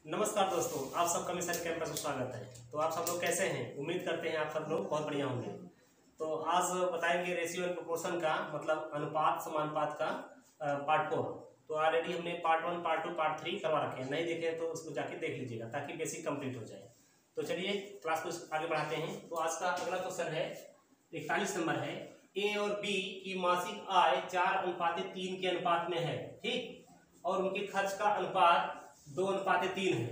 नमस्कार दोस्तों, आप सबका मिशन कैंपस में स्वागत है। तो आप सब लोग कैसे हैं? उम्मीद करते हैं आप सब लोग बहुत बढ़िया होंगे। तो आज बताएंगे रेशियो एंड प्रोपोर्शन का मतलब अनुपात समानुपात का पार्ट 4। तो ऑलरेडी हमने पार्ट 1, पार्ट 2, पार्ट 3 करवा रखे हैं। नहीं देखे तो उसको जाके देख लीजिएगा ताकि बेसिक कंप्लीट हो जाए। तो चलिए क्लास को आगे बढ़ाते हैं। तो आज का अगला क्वेश्चन है 41 नंबर है। ए और बी की मासिक आय 4:3 के अनुपात में है, ठीक, और उनके खर्च का अनुपात 2:3 है।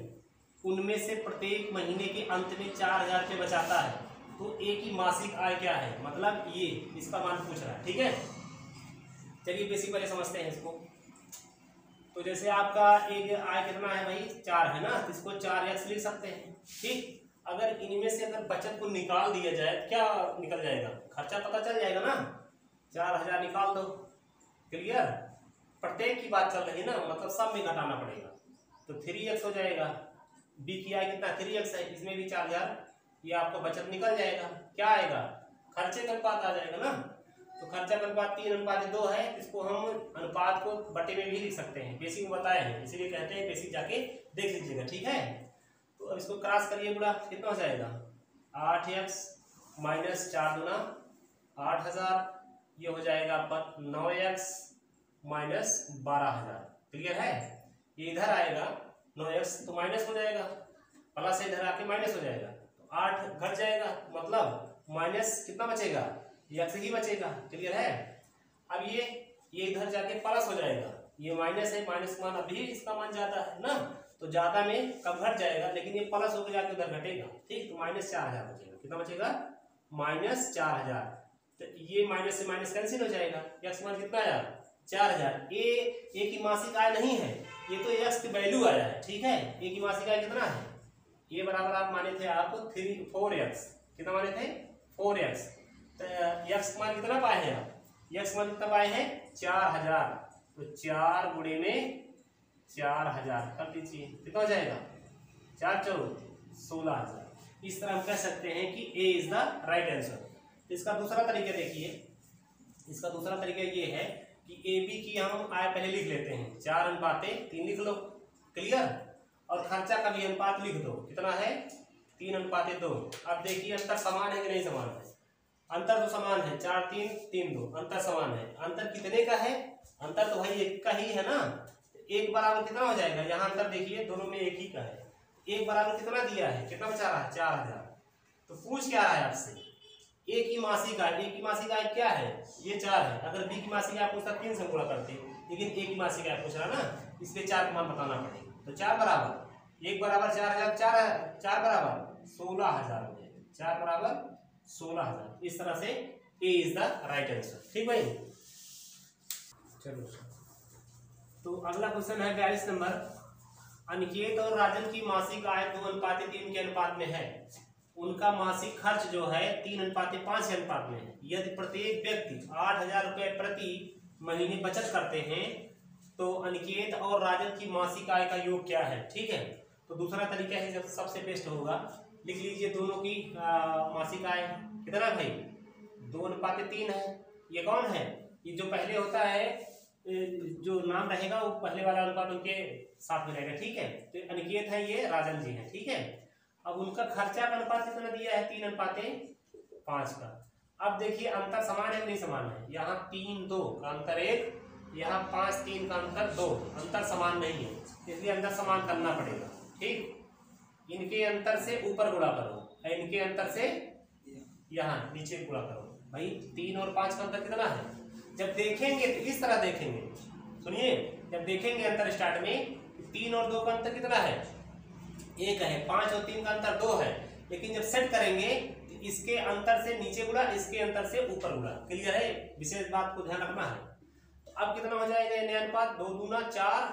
उनमें से प्रत्येक महीने के अंत में 4,000 रुपये बचाता है। तो ए की मासिक आय क्या है, मतलब ये इसका मान पूछ रहा है, ठीक है। चलिए बेसिक पहले समझते हैं इसको। तो जैसे आपका एक आय कितना है भाई, 4 है ना, तो इसको 4x लिख सकते हैं, ठीक। अगर इनमें से अगर बचत को निकाल दिया जाए क्या निकल जाएगा, खर्चा पता चल जाएगा ना। 4,000 निकाल दो, क्लियर। प्रत्येक की बात चल रही है ना, मतलब सब में घटाना पड़ेगा। तो 3x हो जाएगा। बी की आय कितना 3x है, इसमें भी 4,000, ये आपको बचत निकल जाएगा। क्या आएगा, खर्चे का अनुपात आ जाएगा ना। तो खर्चा का अनुपात 3:2 है। इसको हम अनुपात को बटे में भी लिख सकते हैं, बेसिक में बताए हैं, इसीलिए कहते हैं बेसिक जाके देख लीजिएगा, ठीक है। तो अब इसको क्रॉस करिए, बुरा कितना हो जाएगा 8x माइनस 4 दूना 8,000, ये हो जाएगा 9x माइनस 12,000, क्लियर है। ये इधर आएगा 9x तो माइनस हो जाएगा, प्लस से इधर आके माइनस हो जाएगा, तो 8 घट जाएगा, मतलब माइनस कितना बचेगा, x ही बचेगा, क्लियर है। अब ये इधर जाके प्लस हो जाएगा, ये माइनस है, माइनस मान अभी इसका मान ज्यादा है ना, तो ज्यादा में कब घट जाएगा, लेकिन ये प्लस होकर जाके उधर घटेगा, ठीक। तो माइनस 4,000 बचेगा, कितना बचेगा माइनस 4,000। तो ये माइनस से माइनस कैंसिल हो जाएगा, x मान कितना आया 4,000। ए की मासिक आय नहीं है, ये तो x की वैल्यू आया है, ठीक है। ए की मासिक आय कितना है, ये बराबर आप माने थे आप 4x, कितना माने थे 4x। तो x मान कितना पाए हैं आप, x मान कितना पाए हैं 4,000। तो 4 गुणे में 4,000 कर दीजिए, कितना हो जाएगा 4 4 16,000। इस तरह हम कह सकते हैं कि ए इज द राइट आंसर। इसका दूसरा तरीका देखिए, इसका दूसरा तरीका ये है कि ए बी की हम आय पहले लिख लेते हैं, 4:3 लिख लो, क्लियर। और खर्चा का भी अनुपात लिख दो, कितना है 3:2। अब देखिए अंतर समान है कि नहीं समान है, अंतर तो समान है, 4 3 3 2, अंतर समान है। अंतर कितने का है, अंतर तो भाई एक का ही है ना। एक बराबर कितना हो जाएगा, यहाँ अंतर देखिए दोनों में एक ही का है। एक बराबर कितना दिया है, कितना बचा रहा है 4,000। तो पूछ क्या रहा है आपसे, ए की मासिक आय, ए की मासिक आय क्या है, ये 4 है। अगर बी की मासिक आय पूछता 3 से गुणा करते, लेकिन ए की मासिक आय पूछ रहा ना, इसलिए 4 का मान बताना पड़ेगा। तो 4 बराबर 1 बराबर 4,000, 4 बराबर 16,000 हो जाएगा, 4 बराबर 16,000। इस तरह से ए इज द राइट आंसर, ठीक भाई। चलो तो अगला क्वेश्चन है 42 नंबर। अनिकेत और राजन की मासिक आय 2:3 के अनुपात में है। उनका मासिक खर्च जो है 3:5 के अनुपात में है। यदि प्रत्येक व्यक्ति 8,000 रुपये प्रति महीने बचत करते हैं तो अनिकेत और राजन की मासिक आय का योग क्या है, ठीक है। तो दूसरा तरीका है जब सबसे बेस्ट होगा, लिख लीजिए दोनों की मासिक आय कितना भाई 2:3 है। ये कौन है, ये जो पहले होता है, जो नाम रहेगा वो पहले वाला अनुपात उनके साथ में रहेगा, ठीक है। तो अनिकेत है, ये राजन जी है, ठीक है। अब उनका खर्चा का अनुपात कितना दिया है 3:5 का। अब देखिए अंतर समान है कि नहीं समान है, यहाँ 3 2 का अंतर 1, यहाँ 5 3 का अंतर 2, अंतर समान नहीं है, इसलिए अंतर समान करना पड़ेगा, ठीक। इनके अंतर से ऊपर गुणा करो, इनके अंतर से यहाँ नीचे गुणा करो। भाई 3 और 5 का अंतर कितना है, जब देखेंगे तो इस तरह देखेंगे, सुनिए, जब देखेंगे अंतर स्टार्ट में 3 और 2 का अंतर कितना है 1 है, 5 और 3 का अंतर 2 है, लेकिन जब सेट करेंगे तो इसके अंतर से नीचे गुणा, इसके अंतर से ऊपर गुणा, क्लियर है। विशेष बात को ध्यान रखना है। तो अब कितना हो जाएगा ये नया अनुपात 2 दूना 4,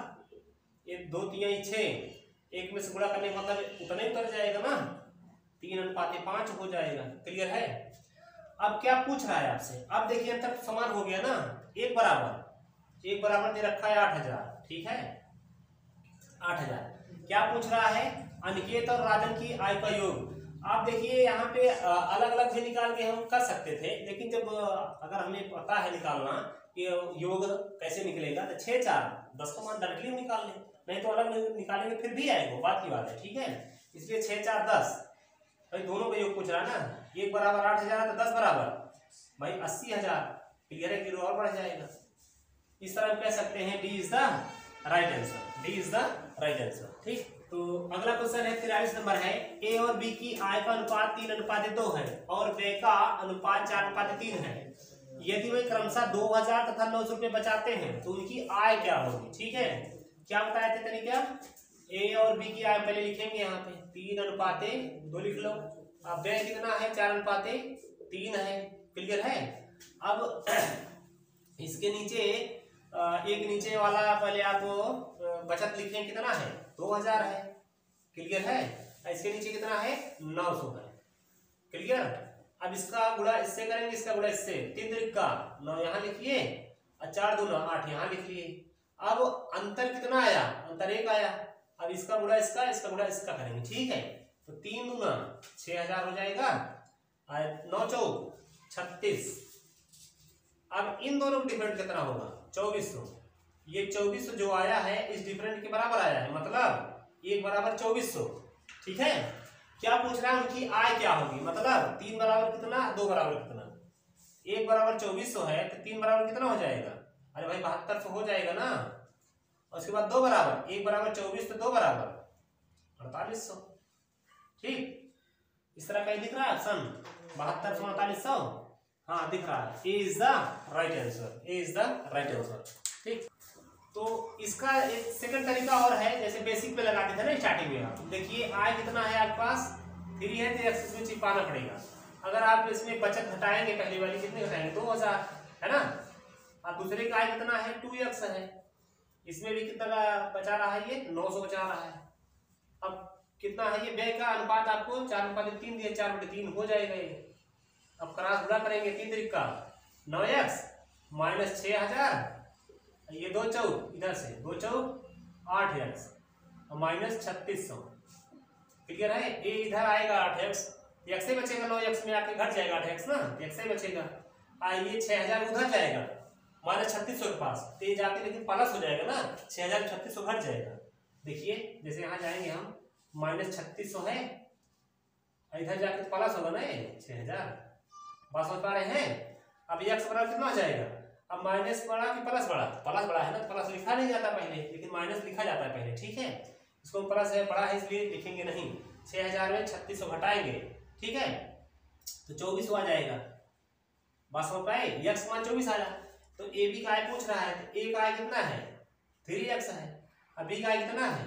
1 2 3 6, एक में से गुणा करने का मतलब उतना ही उतर जाएगा ना, 3:5 हो जाएगा, क्लियर है। अब क्या पूछ रहा है आपसे, अब देखिए अंतर समान हो गया ना, एक बराबर दे रखा है 8,000, ठीक है 8,000। क्या पूछ रहा है, अनिकेत और राजन की आय का योग। आप देखिए यहाँ पे अलग अलग भी निकाल के हम कर सकते थे, लेकिन जब अगर हमें पता है निकालना कि योग कैसे निकलेगा, तो 6 4 10 का मान डायरेक्टली हम निकाल लें, नहीं तो अलग निकालेंगे फिर भी आएगा, बात की बात है, ठीक है। इसलिए 6 4 10 भाई दोनों का योग पूछ रहा है ना, 1 बराबर 8,000 तो 10 बराबर भाई 80,000, क्लियर है, जीरो और बढ़ जाएगा। इस तरह हम कह सकते हैं D is the right answer, D is the right answer, ठीक। तो अगला क्वेश्चन है 43 नंबर है, ए और बी की आय का अनुपात 3:2 है और व्यय का अनुपात 4:3 है। यदि वे क्रमशः 2,000 तथा 900 रुपये बचाते हैं तो उनकी आय क्या होगी, ठीक है। क्या बताए थे तरीका, ए और बी की आय पहले लिखेंगे यहाँ पे 3:2 लिख लो। अब व्यय कितना है 4:3 है, क्लियर है। अब इसके नीचे एक नीचे वाला पहले आप बचत लिखें, कितना है 2,000 है, क्लियर है। इसके नीचे कितना है 900 है, क्लियर। अब इसका गुणा इससे करेंगे, इसका गुणा इससे, 3 त्रिका 9 यहाँ लिखिए और 4 दूना 8 यहाँ लिख लिए। अब अंतर कितना आया, अंतर 1 आया। अब इसका गुणा इसका, इसका गुणा इसका करेंगे, ठीक है। तो 3 दूना 6,000 हो जाएगा और 9 चौक 36। अब इन दोनों का डिफरेंट कितना होगा 2400। ये 2400 जो आया है इस डिफरेंट के बराबर आया है, मतलब 1 बराबर 2400, ठीक है। क्या पूछ रहा है उनकी आय क्या होगी, मतलब 3 बराबर कितना 2 बराबर कितना, 1 बराबर 2400 है तो 3 बराबर कितना हो जाएगा, अरे भाई 7200 हो जाएगा ना। और उसके बाद 2 बराबर, 1 बराबर 24 तो 2 बराबर 4800, ठीक। इस तरह का दिख रहा है ऑप्शन 7200 4800, हाँ दिख रहा है। A is the right answer, A is the right answer, ठीक। तो इसका एक सेकंड तरीका और है, जैसे बेसिक पे लगाते थे ना स्टार्टिंग में। आप देखिए आय कितना है आपके पास 3 है तो एक्स में छिपाना पड़ेगा। अगर आप इसमें बचत घटाएंगे, पहली वाली कितने घटाएंगे 2,000 है ना। और दूसरे का आय कितना है 2x है, इसमें भी कितना बचा रहा है ये 900 बचा रहा है। अब कितना है ये व्यय का अनुपात आपको 4:3 दिया, 4/3 हो जाएगा ये। अब क्रॉस गुणा करेंगे, 3 त्रिका 9x माइनस 6,000, ये 2 चौक इधर से 2 चौक 8x और माइनस 3600, क्लियर है। ए इधर आएगा 8x, x से बचेगा 9x में आके घट जाएगा 8x ना, x से बचेगा। ये 6,000 उधर जाएगा माइनस 3600 के पास, तो ये जाके लेकिन प्लस हो जाएगा ना, 6,000 3600 घट जाएगा। देखिए जैसे यहाँ जाएंगे हम माइनस 3600 है, इधर जाके प्लस होगा ना ये 6,000, बात समझ पा रहे हैं। अब x बराबर कितना हो जाएगा, अब माइनस बड़ा कि प्लस बड़ा, प्लस बड़ा है ना, प्लस लिखा नहीं जाता पहले, लेकिन माइनस लिखा जाता है पहले, ठीक है। इसको प्लस है बड़ा है इसलिए लिखेंगे नहीं, 6,000 में 3600 घटाएंगे, ठीक है, तो 2400 आ जाएगा। बात समझ पाए, x मान 24 आया। तो ए बी का आय पूछ रहा है, तो ए का आय कितना है 3x है, अब बी का आय कितना है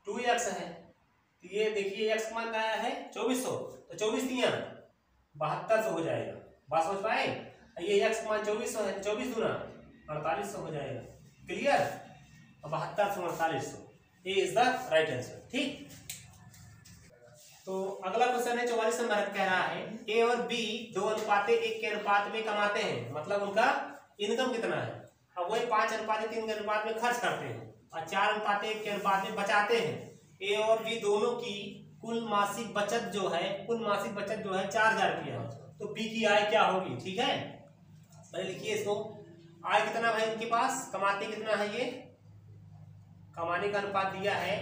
2x है। तो ये देखिए x मान आया है 2400, तो 24 दिया 7200 हो जाएगा। बात समझ पाए, ये x मान 2400 है, 24 दूना 4800 हो जाएगा, clear. 7200 4800, A is the right answer, ठीक। तो अगला क्वेश्चन है 44 नंबर कह रहा है, ए और बी 2:1 के अनुपात में कमाते हैं, मतलब उनका इनकम कितना है। अब वही 5:3 के अनुपात में खर्च करते हैं और 4:1 के अनुपात में बचाते हैं। ए और बी दोनों की कुल मासिक बचत जो है 4,000 रुपया, तो बी की आय क्या होगी, ठीक है। पहले लिखिए इसको, आय कितना भाई इनके पास, कमाते कितना है, ये कमाने का अनुपात दिया है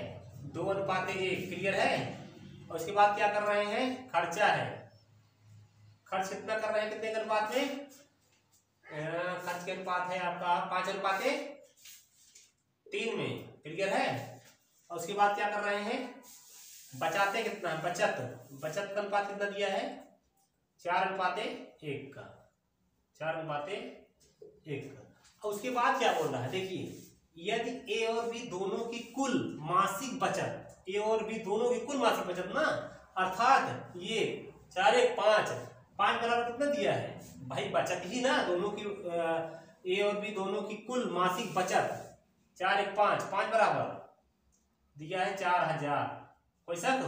2:1, क्लियर है। और उसके बाद क्या कर रहे हैं, खर्चा है, खर्च कितना कर रहे हैं, कितने के अनुपात में, खर्च के अनुपात है आपका 5:3 में, क्लियर है। और उसके बाद क्या कर रहे हैं, बचाते कितना है, बचत का अनुपात कितना दिया है 4:1 का, 4:1 का। और उसके बाद क्या बोल रहा है, देखिए यदि ए और बी दोनों की कुल मासिक बचत, ए और बी दोनों की कुल मासिक बचत ना, अर्थात ये 4 5 बराबर कितना दिया है भाई बचत ही ना, दोनों की ए और बी दोनों की कुल मासिक बचत 4 5 बराबर दिया है 4,000, कोई शक।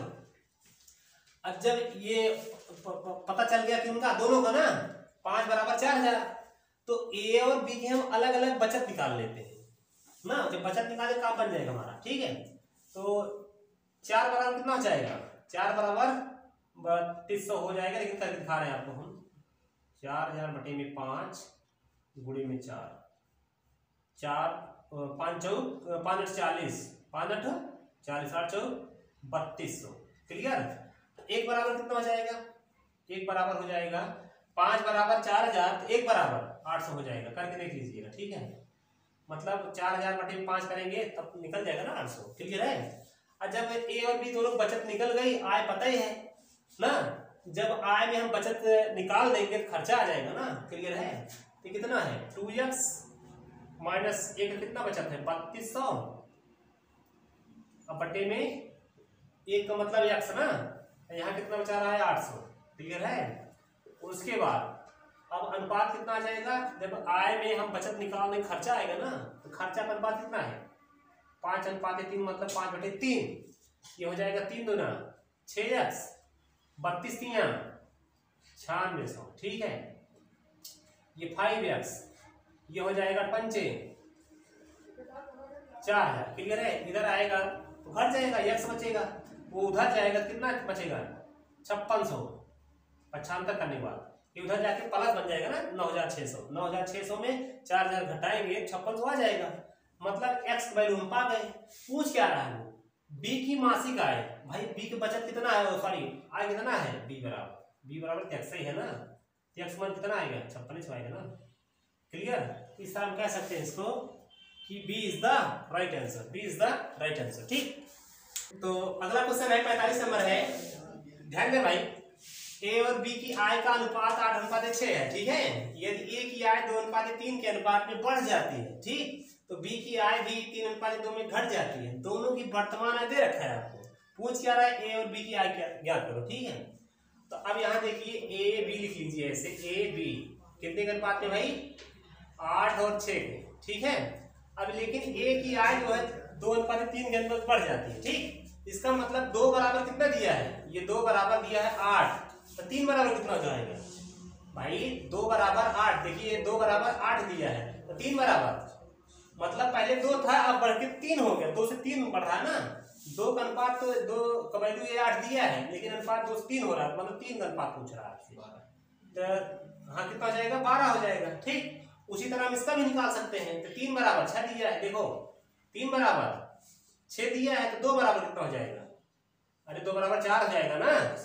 अब जब ये पता चल गया कि उनका दोनों का ना 5 बराबर 4,000, तो ए और बी की हम अलग अलग बचत निकाल लेते हैं ना, जब बचत निकाले काम बन जाएगा हमारा, ठीक है। तो 4 बराबर कितना हो जाएगा, 4 बराबर 3200 हो जाएगा, लेकिन करके दिखा रहे हैं आपको हम 4,000 बटे में 5 गुणे में 4 5 चौक 5 40 5 8 40 8 4 3200। क्लियर। एक बराबर कितना हो जाएगा, एक बराबर हो जाएगा 5 बराबर 4000, तो एक बराबर 800 हो जाएगा। करके देख लीजिएगा, ठीक है। मतलब 4000 बटे 5 करेंगे तब निकल जाएगा ना 800। क्लियर है। और जब ए और बी दोनों बचत निकल गई, आय पता ही है ना, जब आय में हम बचत निकाल देंगे तो खर्चा आ जाएगा ना। क्लियर है। तो कितना है 2x माइनस एक कितना बचत है 3200, अब बटे में एक का मतलब x ना, यहाँ कितना बचा रहा है 800। क्लियर है। उसके बाद अब अनुपात कितना आ जाएगा, जब आय में हम बचत निकाल देंगे खर्चा आएगा ना, तो खर्चा का अनुपात कितना है 5:3 मतलब 5/3। ये हो जाएगा 3 दूना 6x 32 3 9600। ठीक है। ये 5x, ये हो जाएगा 5 4000। क्लियर है। इधर आएगा तो घट जाएगा, x बचेगा, वो उधर जाएगा कितना बचेगा 5600 पक्षांतर करने के बाद, ये उधर जाके प्लस बन जाएगा ना 9600। 9600 में 4000 घटाएंगे 5600 आ जाएगा। मतलब x का वैल्यू हम पा गए। पूछ क्या रहा है वो, b की मासिक आय। भाई b की बचत कितना है, सॉरी आय कितना है, b बराबर x ही है ना, x मान कितना आएगा 5600 आएगा ना। क्लियर। इस तरह हम कह सकते हैं इसको कि b is the right answer, b is the right answer. ठीक। तो अगला क्वेश्चन है 45 नंबर है। ध्यान दें भाई, ए और बी की आय का अनुपात 8:6 है। ठीक है। यदि ए की आय 2:3 के अनुपात में बढ़ जाती है, ठीक, तो बी की आय भी 3:2 में घट जाती है। दोनों की वर्तमान आय दे रखा है आपको। पूछ क्या रहा है, ए और बी की आय ज्ञात करो। ठीक है। तो अब यहाँ देखिए ए बी लिख लीजिए ऐसे, ए बी कितने के अनुपात में भाई 8 और 6 के। ठीक है। अब लेकिन ए की आय जो है 2:3 के अनुपात बढ़ जाती है। ठीक। इसका मतलब 2 बराबर कितना दिया है, ये 2 बराबर दिया है 8, तो 3 बराबर कितना हो जाएगा भाई 2 बराबर 8। देखिए 2 बराबर 8 दिया है, तो 3 बराबर मतलब पहले 2 था, अब बढ़ के 3 हो गया। 2 से 3 बढ़ रहा है ना, 2 का अनुपात तो 2 का वैल्यू ये 8 दिया है, लेकिन अनुपात 2 से 3 हो रहा है, मतलब 3 का अनुपात पूछ रहा है आपसे। तो हाँ कितना हो जाएगा 12 हो जाएगा। ठीक। उसी तरह हम इसका भी निकाल सकते हैं। तो 3 बराबर 6 दिया है, देखो 3 बराबर 6 दिया है, तो 2 बराबर कितना हो जाएगा, अरे 2 बराबर 4 हो जाएगा ना।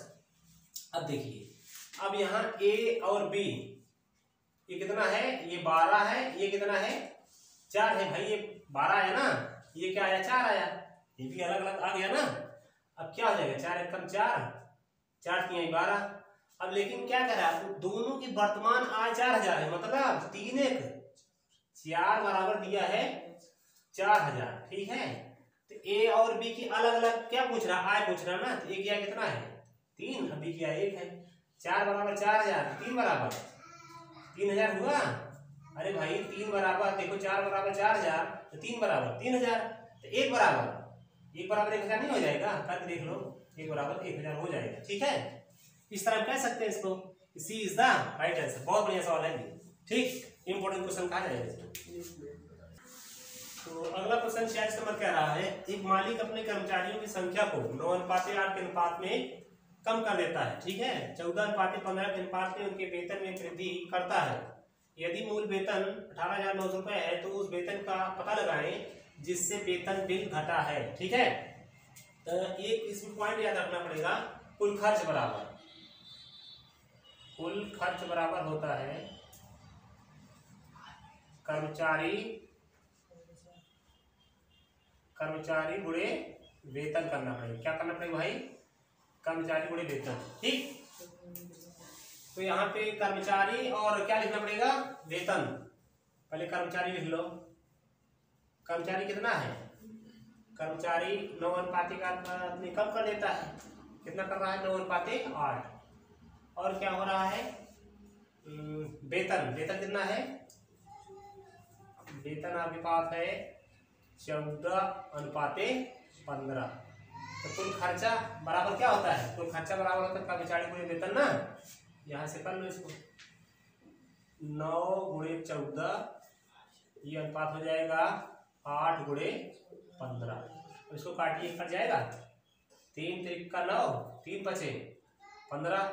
अब देखिए, अब यहाँ a और b ये कितना है, ये 12 है, ये कितना है 4 है। भाई ये 12 है ना, ये क्या आया 4 आया, ये भी अलग अलग आ गया ना। अब क्या हो जाएगा 4 एकम 4, 4 3 12। अब लेकिन क्या कह रहा है, दोनों की वर्तमान आय 4000 है, मतलब 3 1 4 बराबर दिया है 4000। ठीक है। तो ए और बी की अलग अलग क्या पूछ रहा, आय पूछ रहा ना। तो ए की आय कितना है 3, बी की आय 1 है। 4 बराबर 4000, 3 बराबर 3000 हुआ। अरे भाई 3 बराबर देखो 4 बराबर 4000, तो 3 बराबर 3000, तो 1 बराबर 1000 नहीं हो जाएगा। कर देख लो, 1 बराबर 1000 हो जाएगा। ठीक है। इस तरह कह सकते हैं इसको, सी इज द राइट आंसर। बहुत बढ़िया सवाल है। ठीक। इंपॉर्टेंट क्वेश्चन कहा जाएगा इसको। तो अगला क्वेश्चन 46 नंबर कह रहा है, एक मालिक अपने कर्मचारियों की संख्या को 9:8 के अनुपात में कम कर देता है। ठीक है। 14:15 के अनुपात में उनके वेतन में वृद्धि करता है। यदि मूल वेतन 18,900 रुपए है, तो उस वेतन का पता लगाएं जिससे वेतन बिल घटा है। ठीक है। तो एक इसमें पॉइंट याद रखना पड़ेगा, कुल खर्च बराबर होता है कर्मचारी गुणे वेतन करना पड़ेगा। क्या करना पड़ेगा भाई, कर्मचारी गुणे वेतन। ठीक। तो यहाँ पे कर्मचारी और क्या लिखना पड़ेगा, वेतन। पहले कर्मचारी लिख लो। कर्मचारी कितना है, कर्मचारी 9:8 कम कर देता है। कितना कर रहा है 9:8। और क्या हो रहा है, वेतन कितना है, वेतन आपके पास है 14:15। तो कुल खर्चा बराबर क्या होता है, कुल खर्चा बराबर होता है कर्मचारी गुणे वेतन ना। यहाँ से कर लो इसको, 9 × 14, ये अनुपात हो जाएगा 8 × 15। इसको काटिए, कट जाएगा 3 3 का 9, 3 बचे 15,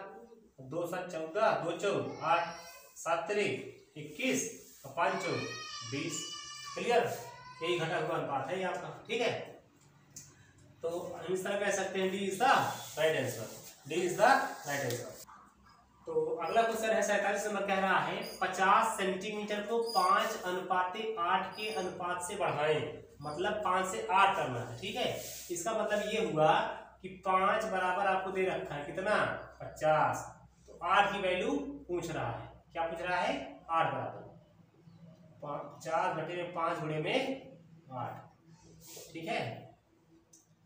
2 7 14, 2 4 8, 7 3 21 और 5 4 20। क्लियर। यही घटा हुआ अनुपात है ये आपका। ठीक है। तो हम इस तरह कह सकते हैं D is the right answer, D is the right answer. तो अगला क्वेश्चन है 47 नंबर, कह रहा है 50 सेंटीमीटर को 5:8 के अनुपात से बढ़ाएं, मतलब 5 से 8 करना है। ठीक है, इसका मतलब ये हुआ कि 5 बराबर आपको दे रखा है कितना 50, तो 8 की वैल्यू पूछ रहा है। क्या पूछ रहा है? 8 बराबर 50/5 गुणे में 8। ठीक है,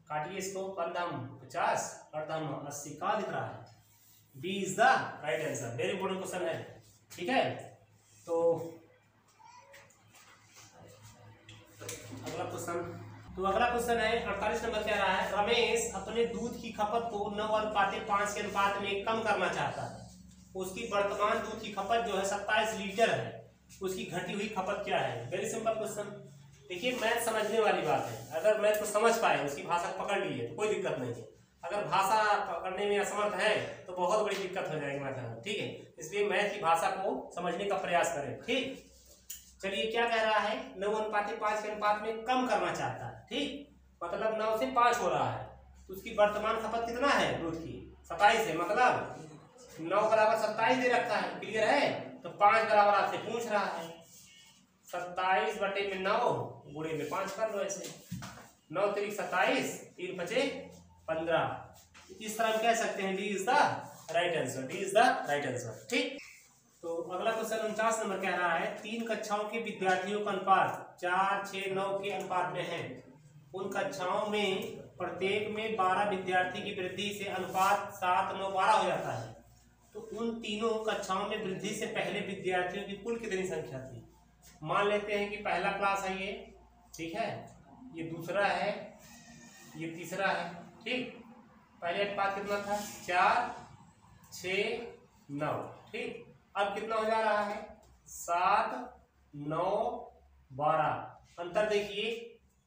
काटिए इसको, 50 अर्धम 80 का दिख रहा है। B is the right answer, very important question है। ठीक है, तो अगला क्वेश्चन है 48 नंबर, कह रहा है रमेश अपने दूध की खपत को 9:5 के अनुपात में कम करना चाहता है। उसकी वर्तमान दूध की खपत जो है 27 लीटर है, उसकी घटी हुई खपत क्या है? Very simple question. देखिए, मैथ समझने वाली बात है। अगर मैथ को समझ पाए, उसकी भाषा पकड़ ली है तो कोई दिक्कत नहीं है। अगर भाषा पकड़ने में असमर्थ है तो बहुत बड़ी दिक्कत हो जाएगी मैथ में। ठीक है, इसलिए मैथ की भाषा को समझने का प्रयास करें। ठीक, चलिए क्या कह रहा है? 9:5 के अनुपात में कम करना चाहता है। ठीक, मतलब 9 से 5 हो रहा है, तो उसकी वर्तमान खपत कितना है दूध की? 27 है, मतलब 9 बराबर 27 दे रखा है। क्लियर है? तो 5 बराबर आपसे पूछ रहा है। 27/9 गुणे में 5 कर लो ऐसे, 9 3 27, 3 5 15। इस तरह हम कह सकते हैं D is the right answer, D is the right answer. ठीक, तो अगला क्वेश्चन 49 नंबर, कह रहा है 3 कक्षाओं के विद्यार्थियों का अनुपात 4, 6, 9 के अनुपात में है। उन कक्षाओं में प्रत्येक में 12 विद्यार्थी की वृद्धि से अनुपात 7, 9, 12 हो जाता है। तो उन तीनों कक्षाओं में वृद्धि से पहले विद्यार्थियों की कुल कितनी संख्या थी? मान लेते हैं कि पहला क्लास है ये, ठीक है, ये दूसरा है, ये तीसरा है। ठीक, पहले अनुपात कितना था? 4, 6, 9। ठीक, अब कितना हो जा रहा है? 7, 9, 12। अंतर देखिए,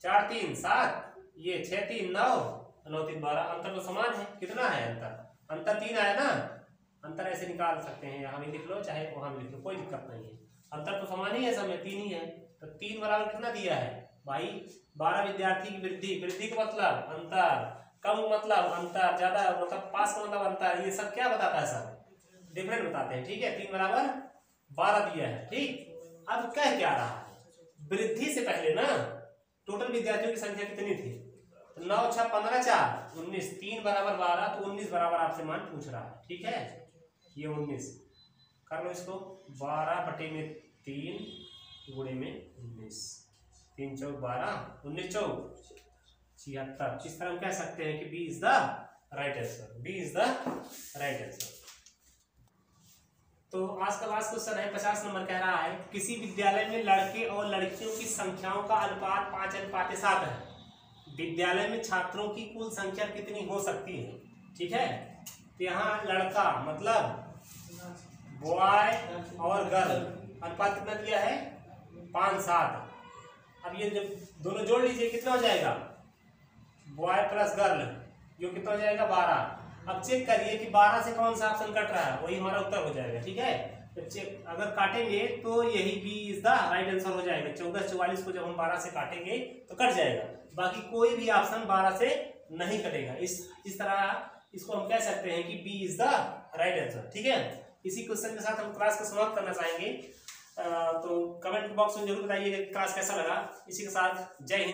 4 3 7, ये 6 3 9, 9 3 12। अंतर तो समान है। कितना है अंतर? अंतर 3 आया ना। अंतर ऐसे निकाल सकते हैं, यहाँ भी लिख लो चाहे वहां भी लिख लो, कोई दिक्कत नहीं है। अंतर तो समान ही है, सब में 3 ही है। तो 3 बराबर कितना दिया है भाई? 12 विद्यार्थी की वृद्धि, वृद्धि का मतलब अंतर, कम मतलब अंतर, ज्यादा मतलब पास का मतलब अंतर। ये सब क्या बताता है? सब डिफरेंट बताते हैं। ठीक है, 3 बराबर 12 दिया है। ठीक, अब कह क्या रहा है? वृद्धि से पहले ना टोटल विद्यार्थियों की संख्या कितनी थी? 9 6 15 4 19, 3 बराबर 12, तो 19 बराबर आपसे मान पूछ रहा है। ठीक है, ये 19 कर लो इसको, 12/3 गुणे में 19, 3 4 12, 19 4 76। इस तरह हम कह सकते हैं कि B is the right answer, B is the right answer. तो आज का लास्ट क्वेश्चन है 50 नंबर, कह रहा है किसी विद्यालय में लड़के और लड़कियों की संख्याओं का अनुपात 5:7 है। विद्यालय में छात्रों की कुल संख्या कितनी हो सकती है? ठीक है, तो यहाँ लड़का मतलब बॉय और गर्ल अनुपात कितना दिया है? 5:7। अब ये जब दोनों जोड़ लीजिए कितना हो जाएगा? बॉय प्लस गर्ल, ये कितना हो जाएगा? 12। अब चेक करिए कि 12 से कौन सा ऑप्शन कट रहा है, वही हमारा उत्तर हो जाएगा। ठीक है, तो चेक अगर काटेंगे तो यही B is the right answer हो जाएगा। 14 44 को जब हम 12 से काटेंगे तो कट जाएगा, बाकी कोई भी ऑप्शन 12 से नहीं कटेगा। इस तरह इसको हम कह सकते हैं कि B is the right answer. ठीक है, इसी क्वेश्चन के साथ हम क्लास को समाप्त करना चाहेंगे। तो कमेंट बॉक्स में जरूर बताइए क्लास कैसा लगा। इसी के साथ जय हिंद।